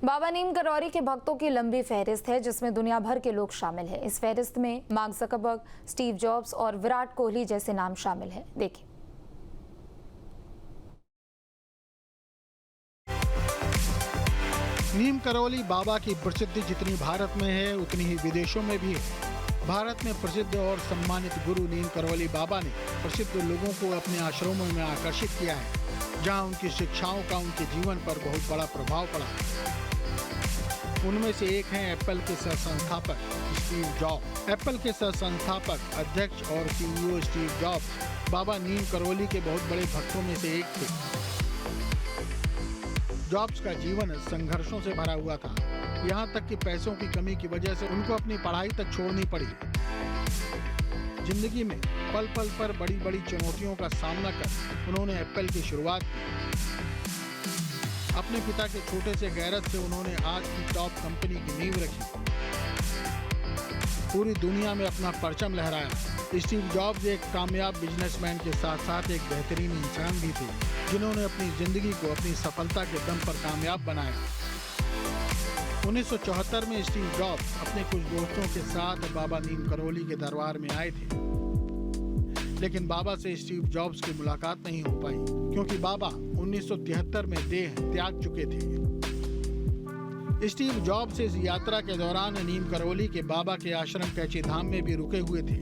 बाबा नीम करौली के भक्तों की लंबी फहरिस्त है जिसमें दुनिया भर के लोग शामिल हैं। इस फहरिस्त में मार्क ज़करबर्ग, स्टीव जॉब्स और विराट कोहली जैसे नाम शामिल हैं। देखिए। नीम करौली बाबा की प्रसिद्धि जितनी भारत में है उतनी ही विदेशों में भी है। भारत में प्रसिद्ध और सम्मानित गुरु नीम करौली बाबा ने प्रसिद्ध लोगों को अपने आश्रमों में आकर्षित किया है, जहां उनकी शिक्षाओं का उनके जीवन पर बहुत बड़ा प्रभाव पड़ा है। उनमें से एक हैं एप्पल के सह संस्थापक स्टीव जॉब्स। एप्पल के सह संस्थापक, अध्यक्ष और CEO स्टीव जॉब्स बाबा नीम करौली के बहुत बड़े भक्तों में से एक थे। जॉब्स का जीवन संघर्षों से भरा हुआ था, यहाँ तक कि पैसों की कमी की वजह से उनको अपनी पढ़ाई तक छोड़नी पड़ी। जिंदगी में पल पल पर बड़ी बड़ी चुनौतियों का सामना कर उन्होंने एप्पल की शुरुआत की। अपने पिता के छोटे से गैरेज से उन्होंने आज की टॉप कंपनी की नींव रखी, पूरी दुनिया में अपना परचम लहराया। स्टीव जॉब्स एक कामयाब बिजनेसमैन के साथ साथ एक बेहतरीन इंसान भी थे, जिन्होंने अपनी जिंदगी को अपनी सफलता के दम पर कामयाब बनाया। 1974 में स्टीव जॉब्स अपने कुछ दोस्तों के साथ बाबा नीम करौली के दरबार में आए थे, लेकिन बाबा से स्टीव जॉब्स की मुलाकात नहीं हो पाई क्योंकि बाबा 1973 में देह त्याग चुके थे। स्टीव जॉब्स इस यात्रा के दौरान नीम करौली के बाबा के आश्रम कैची धाम में भी रुके हुए थे।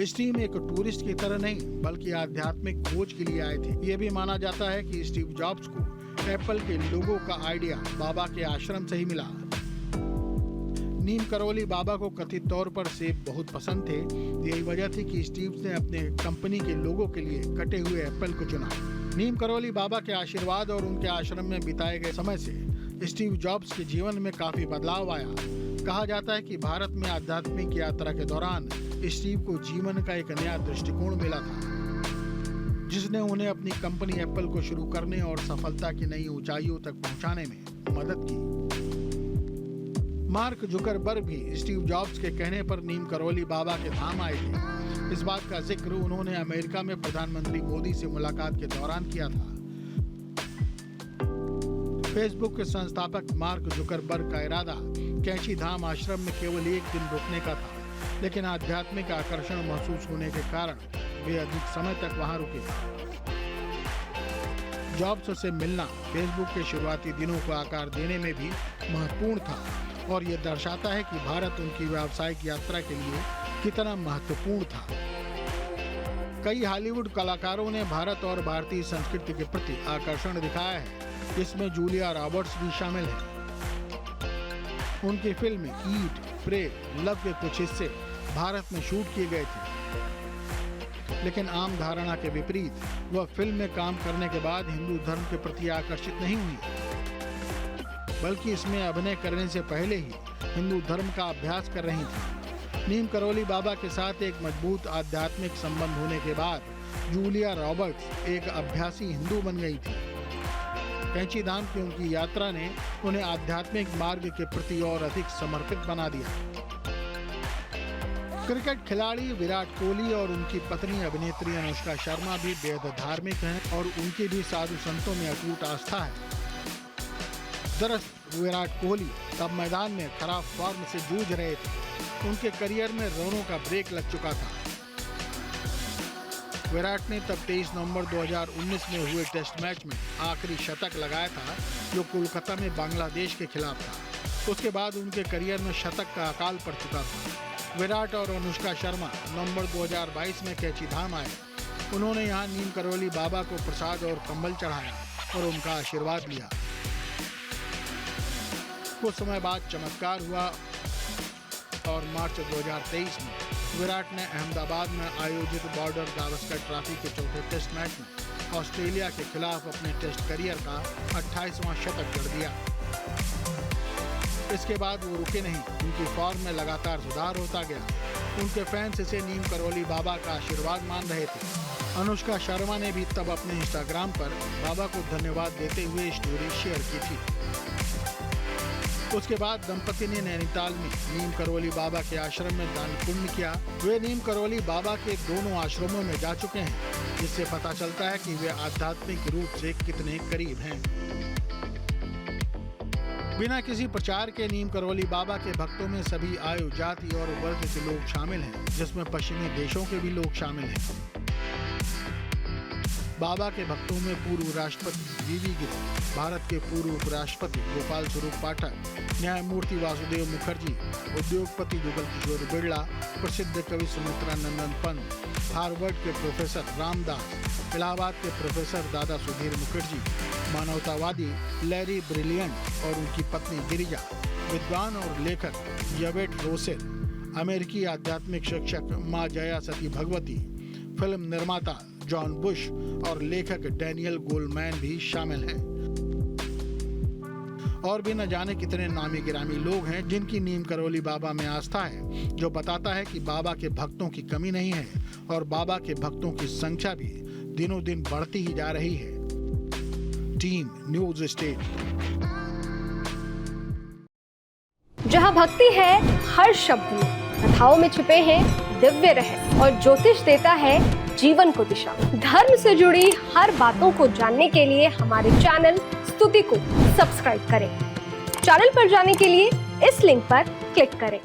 स्टीव एक टूरिस्ट की तरह नहीं बल्कि आध्यात्मिक खोज के लिए आए थे। यह भी माना जाता है कि स्टीव जॉब्स को एप्पल के लोगों का आइडिया बाबा के आश्रम से ही मिला। नीम करौली बाबा को कथित तौर पर सेब बहुत पसंद थे। यही वजह थी कि स्टीव ने अपने कंपनी के लोगों के लिए कटे हुए एप्पल को चुना। नीम करौली बाबा के आशीर्वाद और उनके आश्रम में बिताए गए समय से स्टीव जॉब्स के जीवन में काफी बदलाव आया। कहा जाता है कि भारत में आध्यात्मिक यात्रा के दौरान स्टीव को जीवन का एक नया दृष्टिकोण मिला था, जिसने उन्हें अपनी कंपनी एप्पल को शुरू करने और सफलता की नई ऊंचाइयों तक पहुंचाने में मदद की। मार्क जुकरबर्ग भी स्टीव जॉब्स के कहने पर नीम करौली बाबा के धाम आए थे। इस बात का जिक्र उन्होंने अमेरिका में प्रधानमंत्री मोदी से मुलाकात के दौरान किया था। फेसबुक के संस्थापक मार्क जुकरबर्ग का इरादा कैची धाम आश्रम में केवल एक दिन रुकने का था, लेकिन आध्यात्मिक आकर्षण महसूस होने के कारण वे अधिक समय तक वहां रुके। जॉब्स से मिलना फेसबुक के शुरुआती दिनों को आकार देने में भी महत्वपूर्ण था और यह दर्शाता है कि भारत उनकी व्यावसायिक यात्रा के लिए कितना महत्वपूर्ण था। कई हॉलीवुड कलाकारों ने भारत और भारतीय संस्कृति के प्रति आकर्षण दिखाया है, जिसमें जूलिया रॉबर्ट्स भी शामिल है। उनकी फिल्म ईट, प्रे, लव के कुछ हिस्से भारत में शूट किए गए थे, लेकिन आम धारणा के विपरीत वह फिल्म में काम करने के बाद हिंदू धर्म के प्रति आकर्षित नहीं हुई, बल्कि इसमें अभिनय करने से पहले ही हिंदू धर्म का अभ्यास कर रही थी। नीम करौली बाबा के साथ एक मजबूत आध्यात्मिक संबंध होने के बाद जूलिया रॉबर्ट्स एक अभ्यासी हिंदू बन गई थी। कैची धाम की उनकी यात्रा ने उन्हें आध्यात्मिक मार्ग के प्रति और अधिक समर्पित बना दिया। क्रिकेट खिलाड़ी विराट कोहली और उनकी पत्नी अभिनेत्री अनुष्का शर्मा भी बेहद धार्मिक हैं और उनकी भी साधु संतों में अटूट आस्था है। दरअसल विराट कोहली तब मैदान में खराब फॉर्म से जूझ रहे थे। उनके करियर में रनों का ब्रेक लग चुका था। विराट ने तब 23 नवंबर 2019 में हुए टेस्ट मैच में आखिरी शतक लगाया था, जो कोलकाता में बांग्लादेश के खिलाफ था। उसके बाद उनके करियर में शतक का अकाल पड़ चुका था। विराट और अनुष्का शर्मा नवंबर 2022 में कैची धाम आए। उन्होंने यहाँ नीम करौली बाबा को प्रसाद और कंबल चढ़ाया और उनका आशीर्वाद लिया। कुछ समय बाद चमत्कार हुआ और मार्च 2023 में विराट ने अहमदाबाद में आयोजित बॉर्डर गावस्कर ट्रॉफी के चौथे टेस्ट मैच में ऑस्ट्रेलिया के खिलाफ अपने टेस्ट करियर का 28वां शतक जड़ दिया। इसके बाद वो रुके नहीं, उनकी फॉर्म में लगातार सुधार होता गया। उनके फैंस इसे नीम करौली बाबा का आशीर्वाद मान रहे थे। अनुष्का शर्मा ने भी तब अपने इंस्टाग्राम पर बाबा को धन्यवाद देते हुए स्टोरी शेयर की थी। उसके बाद दंपति ने नैनीताल में नीम करौली बाबा के आश्रम में दान पुण्य किया। वे नीम करौली बाबा के दोनों आश्रमों में जा चुके हैं, जिससे पता चलता है कि वे आध्यात्मिक रूप से कितने करीब हैं। बिना किसी प्रचार के नीम करौली बाबा के भक्तों में सभी आयु, जाति और वर्ग के लोग शामिल हैं, जिसमें पश्चिमी देशों के भी लोग शामिल हैं। बाबा के भक्तों में पूर्व राष्ट्रपति वीवी गिरी, भारत के पूर्व उपराष्ट्रपति गोपाल स्वरूप पाठक, न्यायमूर्ति वासुदेव मुखर्जी, उद्योगपति जुगल किशोर बिरला, प्रसिद्ध कवि सुमित्रा नंदन पंत, हार्वर्ड के प्रोफेसर रामदास, इलाहाबाद के प्रोफेसर दादा सुधीर मुखर्जी, मानवतावादी लैरी ब्रिलियंट और उनकी पत्नी गिरिजा, विद्वान और लेखक यवेट रोसेल, अमेरिकी आध्यात्मिक शिक्षक माँ जया सती भगवती, फिल्म निर्माता जॉन बुश और लेखक डैनियल गोल्डमैन भी शामिल हैं। और भी न जाने कितने नामी गिरामी लोग हैं जिनकी नीम करौली बाबा में आस्था है, जो बताता है कि बाबा के भक्तों की कमी नहीं है और बाबा के भक्तों की संख्या भी दिनों दिन बढ़ती ही जा रही है। Team news state. जहां भक्ति है हर शब्द में, कथाओं में छुपे हैं दिव्य रहस्य और ज्योतिष देता है जीवन को दिशा। धर्म से जुड़ी हर बातों को जानने के लिए हमारे चैनल स्तुति को सब्सक्राइब करें। चैनल पर जाने के लिए इस लिंक पर क्लिक करें।